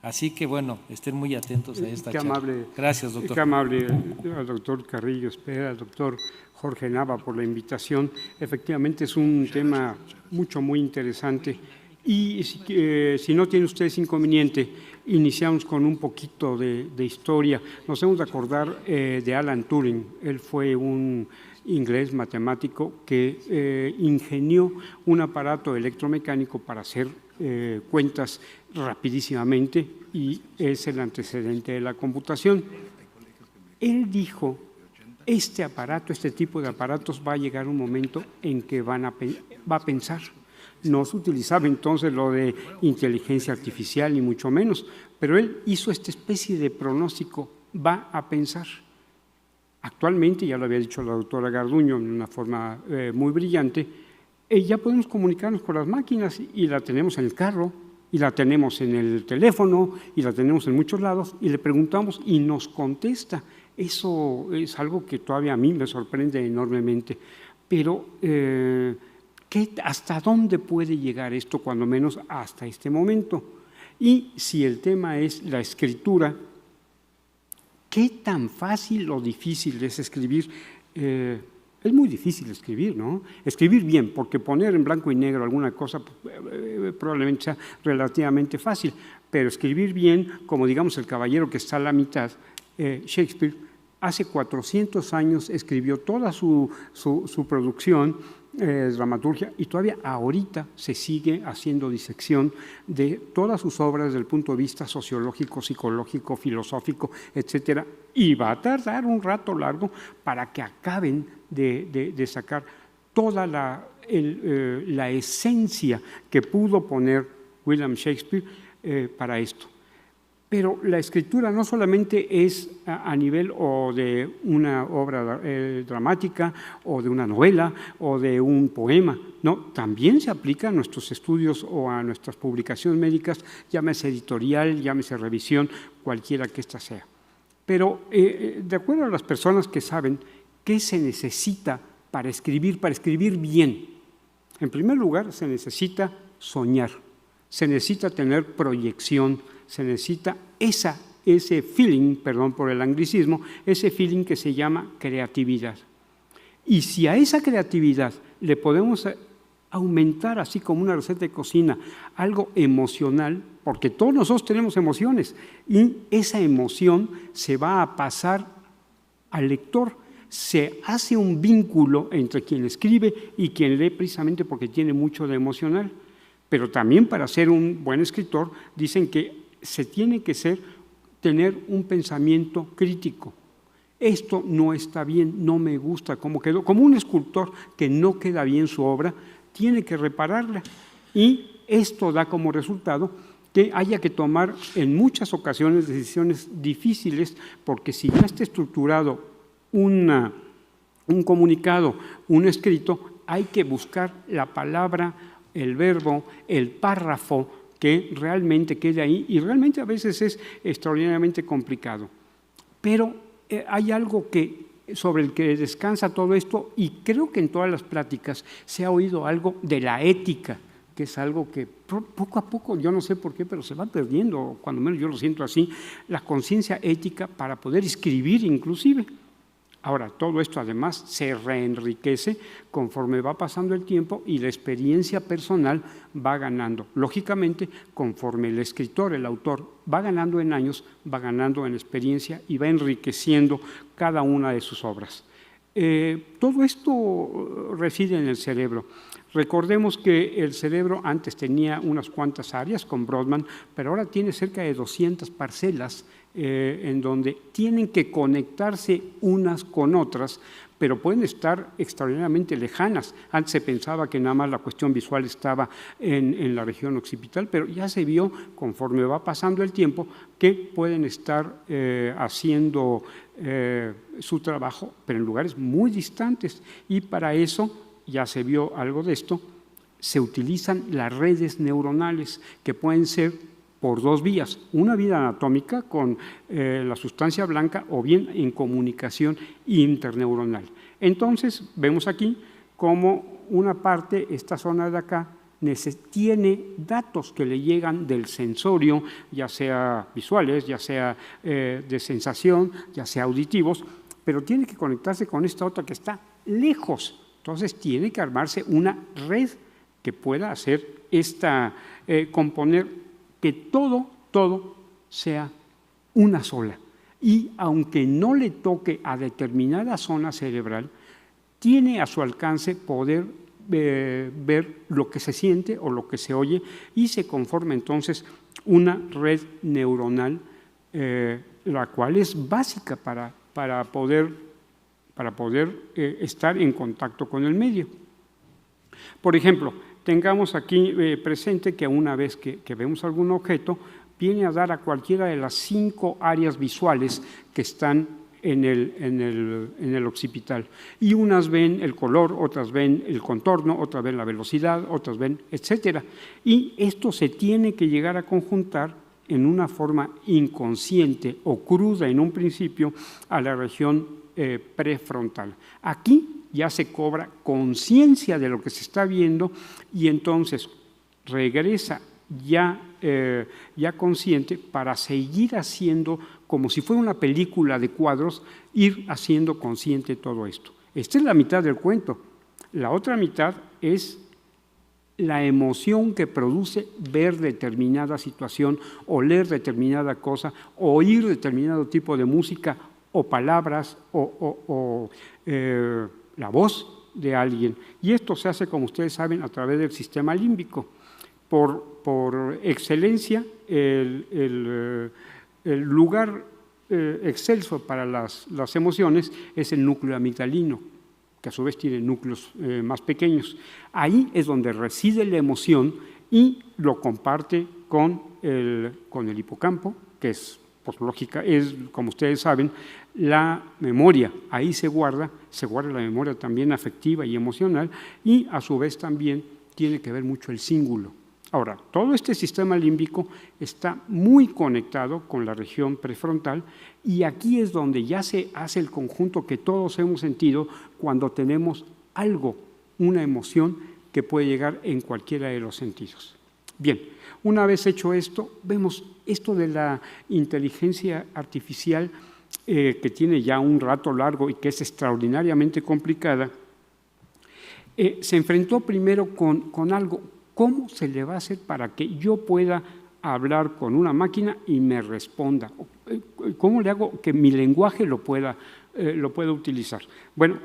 Así que bueno, estén muy atentos a esta charla. Amable, gracias, doctor. Qué amable al doctor Carrillo Espera, al doctor Jorge Nava por la invitación. Efectivamente es un tema muy interesante. Y si no tiene ustedes inconveniente, iniciamos con un poquito de historia. Nos hemos de acordar de Alan Turing. Él fue un inglés matemático que ingenió un aparato electromecánico para hacer cuentas rapidísimamente, y es el antecedente de la computación. Él dijo, este tipo de aparatos va a llegar un momento en que va a pensar. No se utilizaba entonces lo de inteligencia artificial, ni mucho menos, pero él hizo esta especie de pronóstico, va a pensar. Actualmente, ya lo había dicho la doctora Garduño de una forma muy brillante, ya podemos comunicarnos con las máquinas y la tenemos en el carro, y la tenemos en el teléfono, y la tenemos en muchos lados, y le preguntamos y nos contesta. Eso es algo que todavía a mí me sorprende enormemente. Pero, ¿hasta dónde puede llegar esto? Cuando menos hasta este momento. Y si el tema es la escritura, ¿qué tan fácil o difícil es escribir? Es muy difícil escribir, ¿no? Escribir bien, porque poner en blanco y negro alguna cosa probablemente sea relativamente fácil, pero escribir bien, como digamos el caballero que está a la mitad, Shakespeare, hace 400 años escribió toda su producción, dramaturgia, y todavía ahorita se sigue haciendo disección de todas sus obras desde el punto de vista sociológico, psicológico, filosófico, etcétera, y va a tardar un rato largo para que acaben de sacar toda la esencia que pudo poner William Shakespeare para esto. Pero la escritura no solamente es a nivel o de una obra dramática o de una novela o de un poema, no, también se aplica a nuestros estudios o a nuestras publicaciones médicas, llámese editorial, llámese revisión, cualquiera que ésta sea. Pero de acuerdo a las personas que saben qué se necesita para escribir bien, en primer lugar se necesita soñar, se necesita tener proyección, se necesita ese feeling, perdón por el anglicismo, ese feeling que se llama creatividad. Y si a esa creatividad le podemos aumentar, así como una receta de cocina, algo emocional, porque todos nosotros tenemos emociones, y esa emoción se va a pasar al lector. Se hace un vínculo entre quien escribe y quien lee, precisamente porque tiene mucho de emocional. Pero también para ser un buen escritor dicen que se tiene que tener un pensamiento crítico. Esto no está bien, no me gusta cómo quedó. Como un escultor que no queda bien su obra, tiene que repararla. Y esto da como resultado que haya que tomar en muchas ocasiones decisiones difíciles, porque si ya está estructurado un comunicado, un escrito, hay que buscar la palabra, el verbo, el párrafo que realmente quede ahí, y realmente a veces es extraordinariamente complicado. Pero hay algo sobre el que descansa todo esto, y creo que en todas las pláticas se ha oído algo de la ética, que es algo que poco a poco, yo no sé por qué, pero se va perdiendo, cuando menos yo lo siento así, la conciencia ética para poder escribir inclusive. Ahora, todo esto además se reenriquece conforme va pasando el tiempo y la experiencia personal va ganando. Lógicamente, conforme el escritor, el autor, va ganando en años, va ganando en experiencia y va enriqueciendo cada una de sus obras. Todo esto reside en el cerebro. Recordemos que el cerebro antes tenía unas cuantas áreas con Brodmann, pero ahora tiene cerca de 200 parcelas en donde tienen que conectarse unas con otras, pero pueden estar extraordinariamente lejanas. Antes se pensaba que nada más la cuestión visual estaba en la región occipital, pero ya se vio, conforme va pasando el tiempo, que pueden estar haciendo su trabajo, pero en lugares muy distantes. Y para eso, ya se vio algo de esto, se utilizan las redes neuronales, que pueden ser por dos vías, una vía anatómica con la sustancia blanca o bien en comunicación interneuronal. Entonces, vemos aquí cómo una parte, esta zona de acá, tiene datos que le llegan del sensorio, ya sea visuales, ya sea de sensación, ya sea auditivos, pero tiene que conectarse con esta otra que está lejos. Entonces tiene que armarse una red que pueda hacer componer que todo sea una sola. Y aunque no le toque a determinada zona cerebral, tiene a su alcance poder ver lo que se siente o lo que se oye y se conforma entonces una red neuronal, la cual es básica para poder estar en contacto con el medio. Por ejemplo, tengamos aquí presente que una vez que vemos algún objeto, viene a dar a cualquiera de las 5 áreas visuales que están en el occipital. Y unas ven el color, otras ven el contorno, otras ven la velocidad, otras ven, etcétera. Y esto se tiene que llegar a conjuntar en una forma inconsciente o cruda en un principio a la región prefrontal. Aquí ya se cobra conciencia de lo que se está viendo y entonces regresa ya consciente para seguir haciendo, como si fuera una película de cuadros, ir haciendo consciente todo esto. Esta es la mitad del cuento. La otra mitad es la emoción que produce ver determinada situación, oler determinada cosa, oír determinado tipo de música o palabras o la voz de alguien. Y esto se hace, como ustedes saben, a través del sistema límbico. Por excelencia, el lugar excelso para las emociones es el núcleo amigdalino, que a su vez tiene núcleos más pequeños. Ahí es donde reside la emoción y lo comparte con el hipocampo, que es, por lógica, es, como ustedes saben, la memoria. Ahí se guarda la memoria también afectiva y emocional y a su vez también tiene que ver mucho el cíngulo. Ahora, todo este sistema límbico está muy conectado con la región prefrontal y aquí es donde ya se hace el conjunto que todos hemos sentido cuando tenemos algo, una emoción que puede llegar en cualquiera de los sentidos. Bien, una vez hecho esto, vemos esto de la inteligencia artificial que tiene ya un rato largo y que es extraordinariamente complicada. Se enfrentó primero con algo. ¿Cómo se le va a hacer para que yo pueda hablar con una máquina y me responda? ¿Cómo le hago que mi lenguaje lo pueda utilizar? Bueno,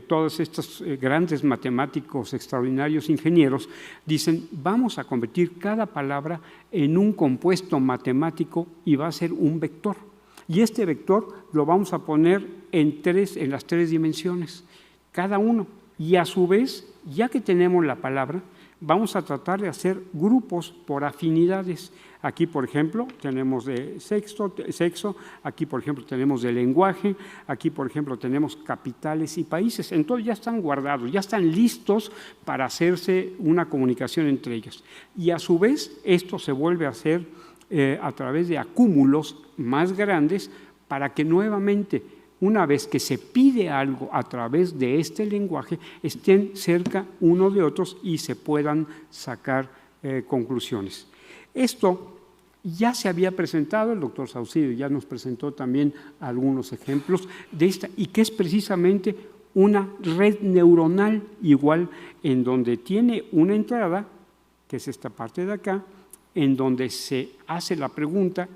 todos estos grandes matemáticos, extraordinarios ingenieros, dicen, vamos a convertir cada palabra en un compuesto matemático y va a ser un vector. Y este vector lo vamos a poner en las 3 dimensiones, cada uno. Y a su vez, ya que tenemos la palabra, vamos a tratar de hacer grupos por afinidades. Aquí, por ejemplo, tenemos de sexo, aquí, por ejemplo, tenemos de lenguaje, aquí, por ejemplo, tenemos capitales y países. Entonces ya están guardados, ya están listos para hacerse una comunicación entre ellos. Y a su vez, esto se vuelve a hacer a través de acúmulos más grandes para que nuevamente, una vez que se pide algo a través de este lenguaje, estén cerca uno de otros y se puedan sacar conclusiones. Esto ya se había presentado, el doctor Saucedo ya nos presentó también algunos ejemplos de esta, y que es precisamente una red neuronal igual, en donde tiene una entrada, que es esta parte de acá, en donde se hace la pregunta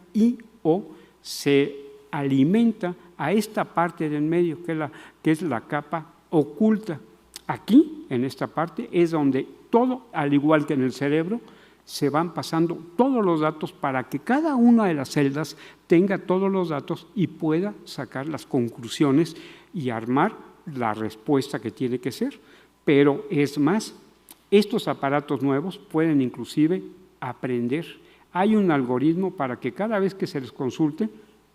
o se alimenta a esta parte del medio, que es la capa oculta. Aquí, en esta parte, es donde todo, al igual que en el cerebro, se van pasando todos los datos para que cada una de las celdas tenga todos los datos y pueda sacar las conclusiones y armar la respuesta que tiene que ser. Pero es más, estos aparatos nuevos pueden inclusive aprender. Hay un algoritmo para que cada vez que se les consulte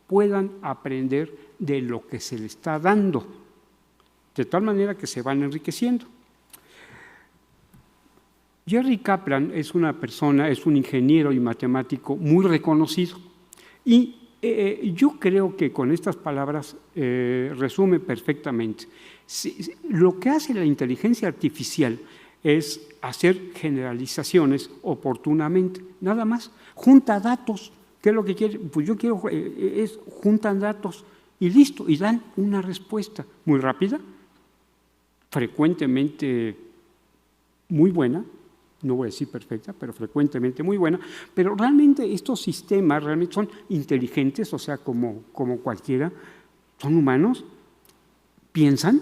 puedan aprender de lo que se les está dando, de tal manera que se van enriqueciendo. Jerry Kaplan es una persona, es un ingeniero y matemático muy reconocido y yo creo que con estas palabras resume perfectamente. Lo que hace la inteligencia artificial es hacer generalizaciones oportunamente, nada más. Junta datos. ¿Qué es lo que quiere? Pues yo quiero, juntan datos y listo, y dan una respuesta muy rápida, frecuentemente muy buena, no voy a decir perfecta, pero frecuentemente muy buena, pero realmente estos sistemas realmente son inteligentes, o sea, como cualquiera, son humanos, piensan,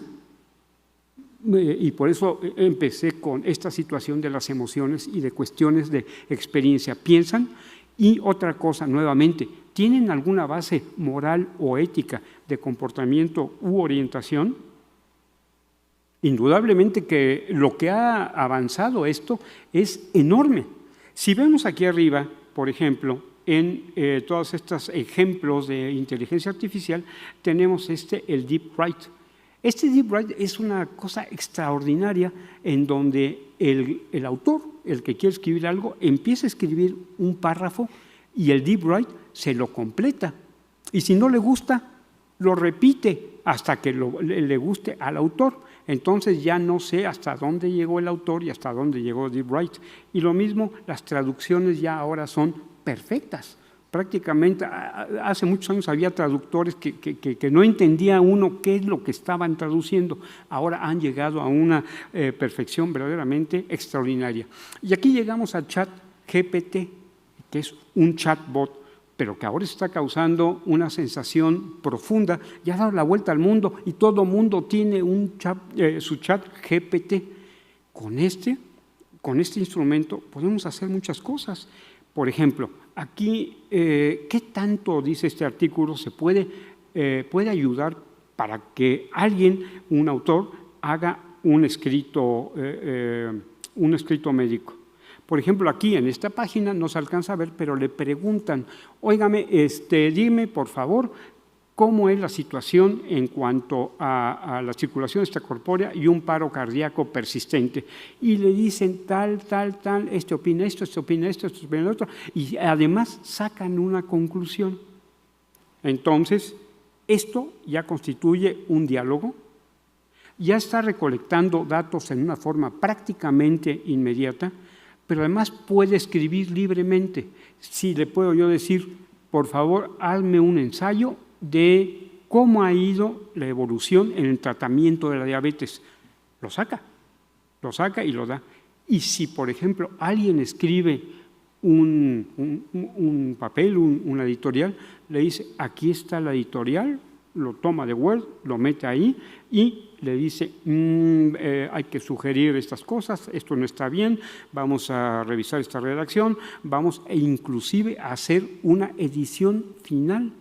y por eso empecé con esta situación de las emociones y de cuestiones de experiencia, piensan. Y otra cosa, nuevamente, ¿tienen alguna base moral o ética de comportamiento u orientación? Indudablemente que lo que ha avanzado esto es enorme. Si vemos aquí arriba, por ejemplo, en todos estos ejemplos de inteligencia artificial, tenemos el Deep Write. Este Deep Write es una cosa extraordinaria en donde el autor, el que quiere escribir algo, empieza a escribir un párrafo y el Deep Write se lo completa. Y si no le gusta, lo repite hasta que le guste al autor. Entonces ya no sé hasta dónde llegó el autor y hasta dónde llegó Deep Write. Y lo mismo, las traducciones ya ahora son perfectas. Prácticamente, hace muchos años había traductores que no entendía uno qué es lo que estaban traduciendo. Ahora han llegado a una perfección verdaderamente extraordinaria. Y aquí llegamos al ChatGPT, que es un chatbot, pero que ahora está causando una sensación profunda. Ya ha dado la vuelta al mundo y todo mundo tiene su ChatGPT. Con este instrumento podemos hacer muchas cosas. Por ejemplo, aquí, ¿qué tanto, dice este artículo, se puede ayudar para que alguien, un autor, haga un escrito médico? Por ejemplo, aquí en esta página no se alcanza a ver, pero le preguntan, óigame, dime por favor cómo es la situación en cuanto a la circulación extracorpórea y un paro cardíaco persistente. Y le dicen tal, este opina esto, este opina esto, este opina lo otro, y además sacan una conclusión. Entonces, esto ya constituye un diálogo, ya está recolectando datos en una forma prácticamente inmediata, pero además puede escribir libremente. Si le puedo yo decir, por favor, hazme un ensayo de cómo ha ido la evolución en el tratamiento de la diabetes. Lo saca y lo da. Y si, por ejemplo, alguien escribe un papel, una editorial, le dice, aquí está la editorial, lo toma de Word, lo mete ahí y le dice, hay que sugerir estas cosas, esto no está bien, vamos a revisar esta redacción, e inclusive a hacer una edición final.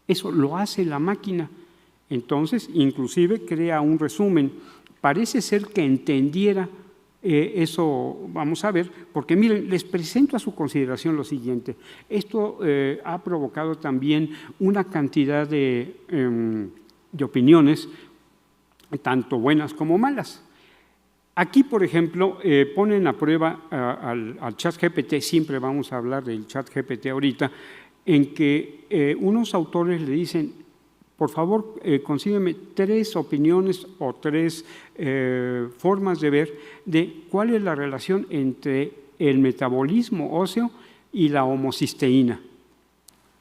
Eso lo hace la máquina. Entonces, inclusive crea un resumen. Parece ser que entendiera eso, vamos a ver, porque miren, les presento a su consideración lo siguiente. Esto ha provocado también una cantidad de opiniones, tanto buenas como malas. Aquí, por ejemplo, ponen a prueba al ChatGPT, siempre vamos a hablar del ChatGPT ahorita, en que unos autores le dicen, por favor, consígueme 3 opiniones o 3 formas de ver de cuál es la relación entre el metabolismo óseo y la homocisteína.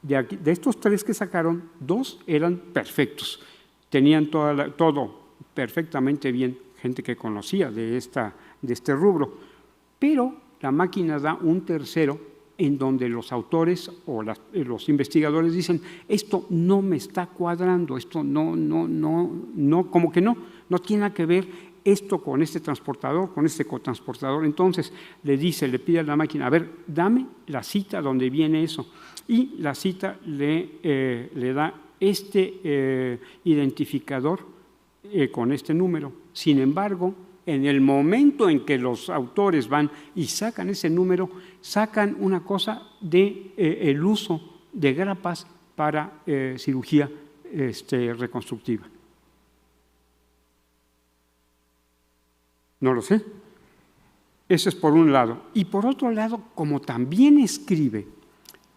De estos 3 que sacaron, 2 eran perfectos, tenían todo perfectamente bien, gente que conocía de este rubro, pero la máquina da un tercero en donde los autores o los investigadores dicen, esto no me está cuadrando, esto no, como que no tiene nada que ver esto con este transportador, con este cotransportador. Entonces le pide a la máquina, a ver, dame la cita donde viene eso. Y la cita le da este identificador con este número. Sin embargo, en el momento en que los autores van y sacan ese número, sacan una cosa de el uso de grapas para cirugía reconstructiva. No lo sé. Eso es por un lado. Y por otro lado, como también escribe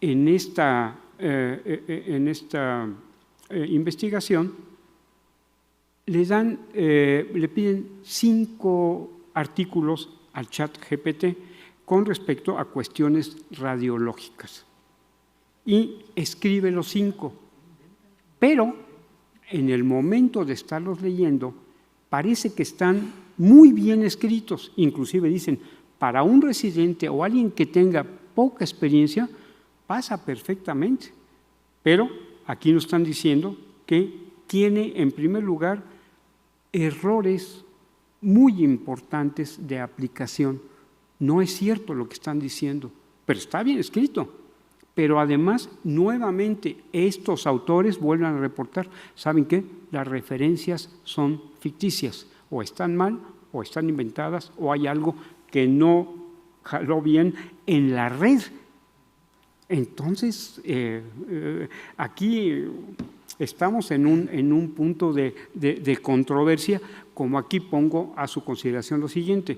en esta investigación, le piden 5 artículos al chat GPT con respecto a cuestiones radiológicas y escribe los 5, pero en el momento de estarlos leyendo parece que están muy bien escritos, inclusive dicen, para un residente o alguien que tenga poca experiencia, pasa perfectamente, pero aquí nos están diciendo que tiene en primer lugar errores muy importantes de aplicación. No es cierto lo que están diciendo, pero está bien escrito. Pero además, nuevamente, estos autores vuelven a reportar, ¿saben qué? Las referencias son ficticias, o están mal, o están inventadas, o hay algo que no jaló bien en la red. Entonces, aquí estamos en un punto de controversia, como aquí pongo a su consideración lo siguiente.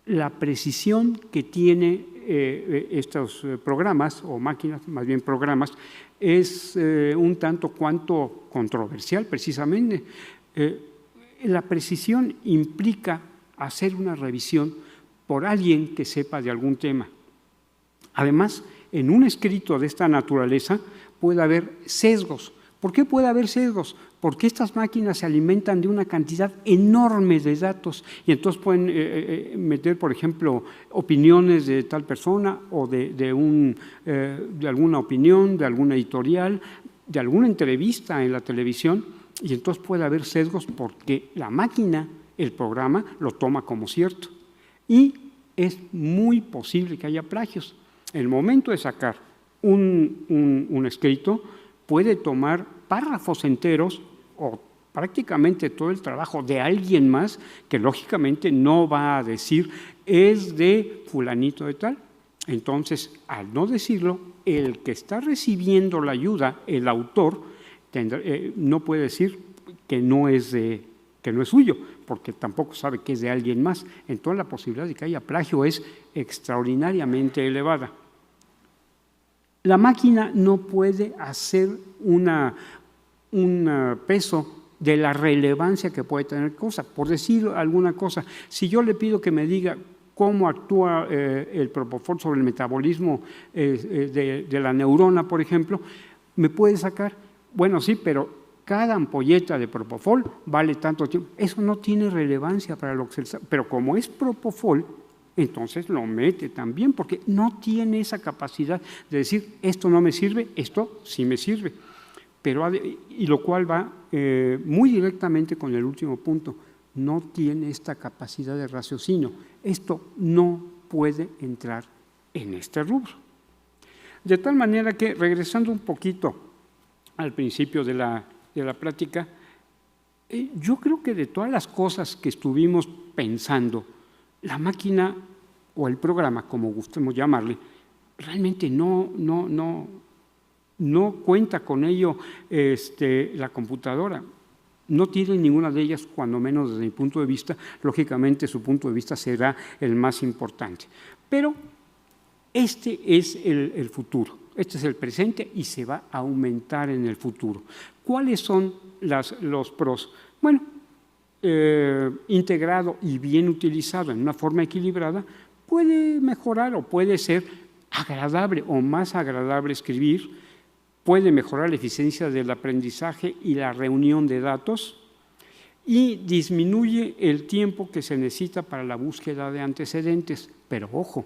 La precisión que tiene estos programas, o máquinas, más bien programas, es un tanto cuanto controversial precisamente. La precisión implica hacer una revisión por alguien que sepa de algún tema. Además, en un escrito de esta naturaleza puede haber sesgos. ¿Por qué puede haber sesgos? Porque estas máquinas se alimentan de una cantidad enorme de datos y entonces pueden meter, por ejemplo, opiniones de tal persona o de alguna opinión, de alguna editorial, de alguna entrevista en la televisión, y entonces puede haber sesgos porque la máquina, el programa, lo toma como cierto. Y es muy posible que haya plagios. El momento de sacar un escrito puede tomar párrafos enteros o prácticamente todo el trabajo de alguien más que lógicamente no va a decir es de fulanito de tal. Entonces, al no decirlo, el que está recibiendo la ayuda, el autor, no puede decir que no es suyo, porque tampoco sabe que es de alguien más. Entonces, la posibilidad de que haya plagio es extraordinariamente elevada. La máquina no puede hacer un peso de la relevancia que puede tener cosa. Por decir alguna cosa, si yo le pido que me diga cómo actúa el propofol sobre el metabolismo de la neurona, por ejemplo, me puede sacar, bueno, sí, pero cada ampolleta de propofol vale tanto tiempo. Eso no tiene relevancia para lo que se... Pero como es propofol, entonces lo mete también, porque no tiene esa capacidad de decir, esto no me sirve, esto sí me sirve. Y lo cual va muy directamente con el último punto, no tiene esta capacidad de raciocinio. Esto no puede entrar en este rubro. De tal manera que, regresando un poquito al principio de la plática, yo creo que de todas las cosas que estuvimos pensando, la máquina o el programa, como gustemos llamarle, realmente no cuenta con ello la computadora. No tiene ninguna de ellas, cuando menos desde mi punto de vista. Lógicamente, su punto de vista será el más importante. Pero este es el futuro, este es el presente y se va a aumentar en el futuro. ¿Cuáles son los pros? Bueno, integrado y bien utilizado en una forma equilibrada, puede mejorar o puede ser agradable o más agradable escribir, puede mejorar la eficiencia del aprendizaje y la reunión de datos y disminuye el tiempo que se necesita para la búsqueda de antecedentes. Pero ojo,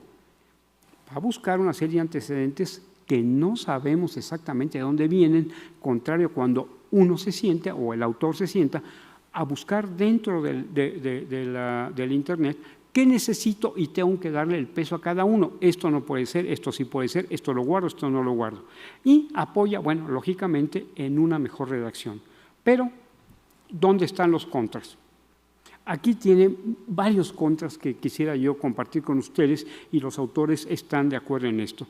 va a buscar una serie de antecedentes que no sabemos exactamente de dónde vienen, contrario cuando uno se sienta o el autor se sienta a buscar dentro del Internet qué necesito y tengo que darle el peso a cada uno. Esto no puede ser, esto sí puede ser, esto lo guardo, esto no lo guardo. Y apoya, bueno, lógicamente, en una mejor redacción. Pero, ¿dónde están los contras? Aquí tiene varios contras que quisiera yo compartir con ustedes y los autores están de acuerdo en esto.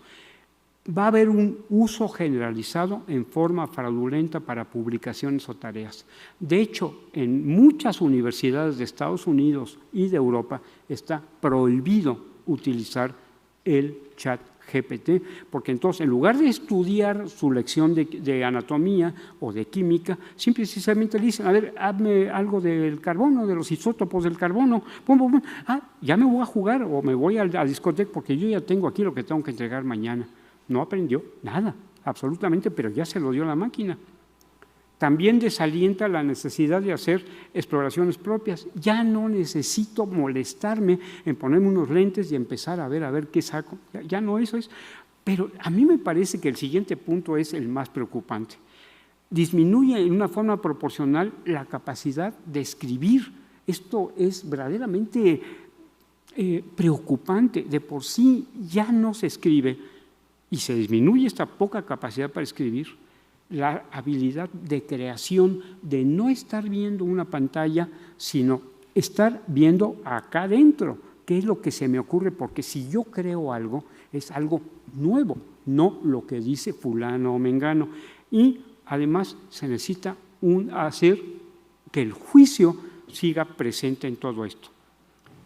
Va a haber un uso generalizado en forma fraudulenta para publicaciones o tareas. De hecho, en muchas universidades de Estados Unidos y de Europa está prohibido utilizar el chat GPT, porque entonces en lugar de estudiar su lección de anatomía o de química, simplemente le dicen, a ver, hazme algo del carbono, de los isótopos del carbono, pum, pum, pum. Ya me voy a jugar o me voy a la discoteca porque yo ya tengo aquí lo que tengo que entregar mañana. No aprendió nada, absolutamente, pero ya se lo dio la máquina. También desalienta la necesidad de hacer exploraciones propias. Ya no necesito molestarme en ponerme unos lentes y empezar a ver qué saco. Ya no eso es. Pero a mí me parece que el siguiente punto es el más preocupante. Disminuye en una forma proporcional la capacidad de escribir. Esto es verdaderamente preocupante. De por sí ya no se escribe y se disminuye esta poca capacidad para escribir. La habilidad de creación, de no estar viendo una pantalla, sino estar viendo acá adentro, qué es lo que se me ocurre, porque si yo creo algo, es algo nuevo, no lo que dice fulano o mengano. Y además se necesita hacer que el juicio siga presente en todo esto.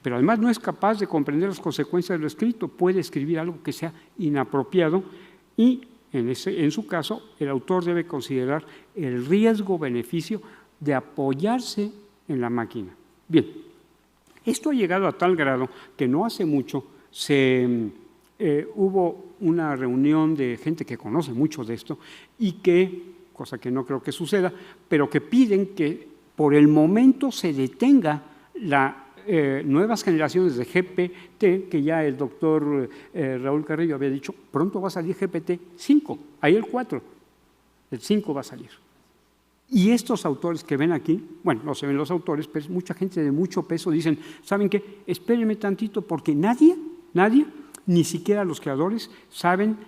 Pero además no es capaz de comprender las consecuencias de lo escrito, puede escribir algo que sea inapropiado y en su caso, el autor debe considerar el riesgo-beneficio de apoyarse en la máquina. Bien, esto ha llegado a tal grado que no hace mucho hubo una reunión de gente que conoce mucho de esto y que, cosa que no creo que suceda, pero que piden que por el momento se detenga la nuevas generaciones de GPT, que ya el doctor Raúl Carrillo había dicho, pronto va a salir GPT-5, ahí el 4, el 5 va a salir. Y estos autores que ven aquí, bueno, no se ven los autores, pero mucha gente de mucho peso dicen, ¿saben qué? Espérenme tantito porque nadie, ni siquiera los creadores, saben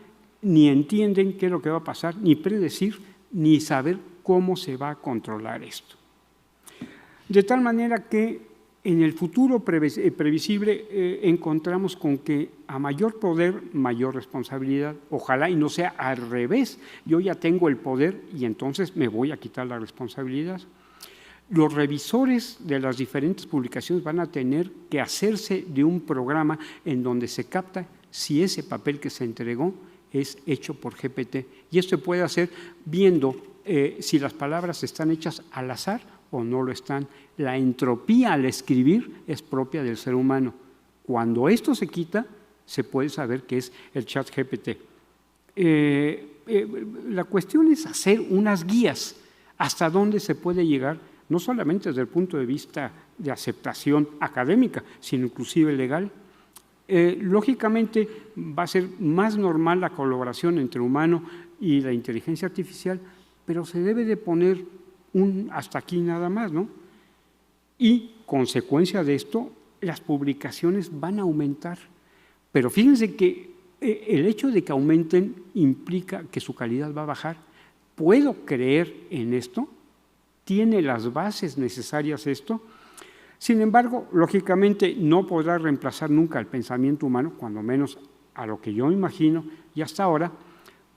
ni entienden qué es lo que va a pasar, ni predecir, ni saber cómo se va a controlar esto. De tal manera que en el futuro previsible encontramos con que a mayor poder, mayor responsabilidad. Ojalá y no sea al revés. Yo ya tengo el poder y entonces me voy a quitar la responsabilidad. Los revisores de las diferentes publicaciones van a tener que hacerse de un programa en donde se capta si ese papel que se entregó es hecho por GPT. Y esto se puede hacer viendo si las palabras están hechas al azar o no lo están. La entropía al escribir es propia del ser humano. Cuando esto se quita, se puede saber que es el ChatGPT. La cuestión es hacer unas guías hasta dónde se puede llegar, no solamente desde el punto de vista de aceptación académica, sino inclusive legal. Lógicamente va a ser más normal la colaboración entre humano y la inteligencia artificial, pero se debe de poner hasta aquí nada más, ¿no? Y consecuencia de esto, las publicaciones van a aumentar. Pero fíjense que el hecho de que aumenten implica que su calidad va a bajar. ¿Puedo creer en esto? ¿Tiene las bases necesarias esto? Sin embargo, lógicamente no podrá reemplazar nunca el pensamiento humano, cuando menos a lo que yo imagino y hasta ahora,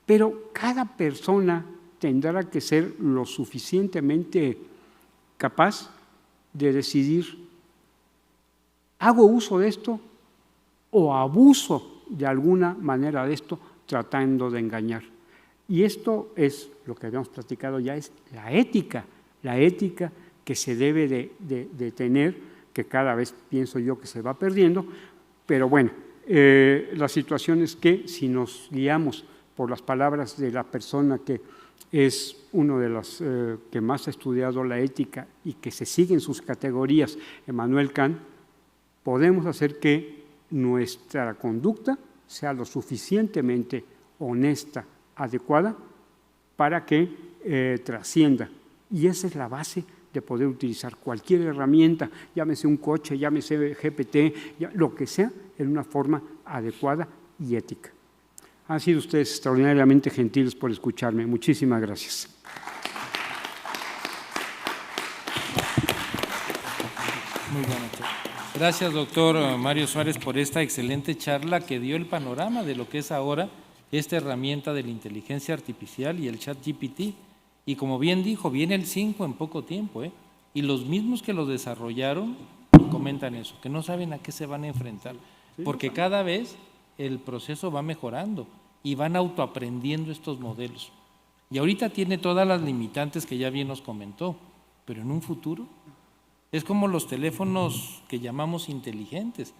pero cada persona tendrá que ser lo suficientemente capaz de decidir, ¿hago uso de esto o abuso de alguna manera de esto tratando de engañar? Y esto es lo que habíamos platicado ya, es la ética que se debe de tener, que cada vez pienso yo que se va perdiendo, pero bueno, la situación es que si nos guiamos por las palabras de la persona que es uno de los que más ha estudiado la ética y que se sigue en sus categorías, Immanuel Kant, podemos hacer que nuestra conducta sea lo suficientemente honesta, adecuada, para que trascienda. Y esa es la base de poder utilizar cualquier herramienta, llámese un coche, llámese GPT, lo que sea, en una forma adecuada y ética. Han sido ustedes extraordinariamente gentiles por escucharme. Muchísimas gracias. Muy buena charla. Gracias, doctor Mario Suárez, por esta excelente charla que dio el panorama de lo que es ahora esta herramienta de la inteligencia artificial y el ChatGPT. Y como bien dijo, viene el 5 en poco tiempo, y los mismos que lo desarrollaron comentan eso, que no saben a qué se van a enfrentar, porque cada vez el proceso va mejorando y van autoaprendiendo estos modelos. Y ahorita tiene todas las limitantes que ya bien nos comentó, pero en un futuro es como los teléfonos que llamamos inteligentes.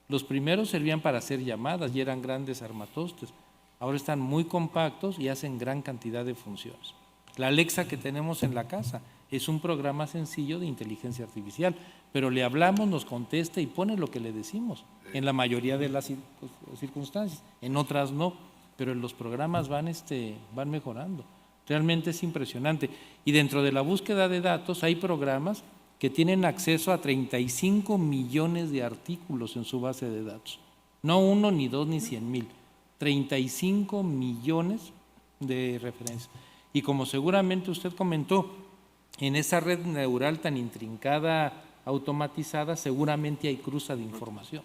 Los primeros servían para hacer llamadas y eran grandes armatostes. Ahora están muy compactos y hacen gran cantidad de funciones. La Alexa que tenemos en la casa es un programa sencillo de inteligencia artificial, pero le hablamos, nos contesta y pone lo que le decimos, en la mayoría de las circunstancias, en otras no, pero los programas van mejorando. Realmente es impresionante. Y dentro de la búsqueda de datos hay programas que tienen acceso a 35 millones de artículos en su base de datos. No 1, ni 2, ni 100,000. 35 millones de referencias. Y como seguramente usted comentó, en esa red neural tan intrincada, automatizada, seguramente hay cruza de información,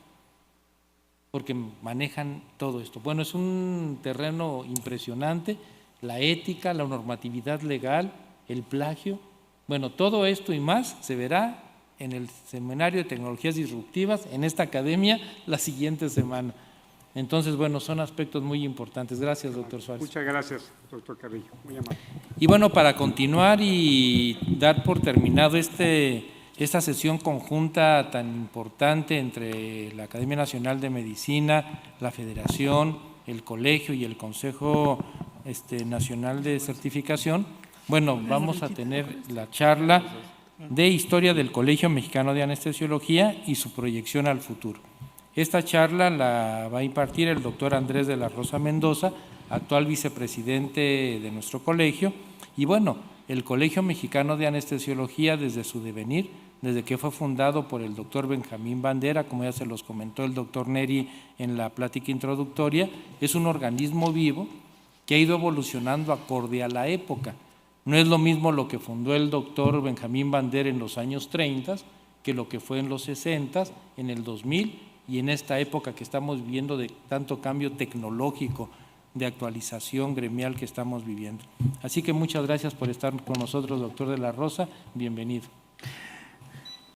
porque manejan todo esto. Bueno, es un terreno impresionante, la ética, la normatividad legal, el plagio. Bueno, todo esto y más se verá en el Seminario de Tecnologías Disruptivas, en esta academia, la siguiente semana. Entonces, bueno, son aspectos muy importantes. Gracias, doctor Suárez. Muchas gracias, doctor Carrillo. Muy amable. Y bueno, para continuar y dar por terminado esta sesión conjunta tan importante entre la Academia Nacional de Medicina, la Federación, el Colegio y el Consejo Nacional de Certificación, bueno, vamos a tener la charla de Historia del Colegio Mexicano de Anestesiología y su proyección al futuro. Esta charla la va a impartir el doctor Andrés de la Rosa Mendoza, actual vicepresidente de nuestro colegio. Y bueno, el Colegio Mexicano de Anestesiología desde su devenir, desde que fue fundado por el doctor Benjamín Bandera, como ya se los comentó el doctor Neri en la plática introductoria, es un organismo vivo que ha ido evolucionando acorde a la época. No es lo mismo lo que fundó el doctor Benjamín Bandera en los años 30 que lo que fue en los 60, en el 2000 y en esta época que estamos viviendo de tanto cambio tecnológico, de actualización gremial que estamos viviendo. Así que muchas gracias por estar con nosotros, doctor de la Rosa. Bienvenido.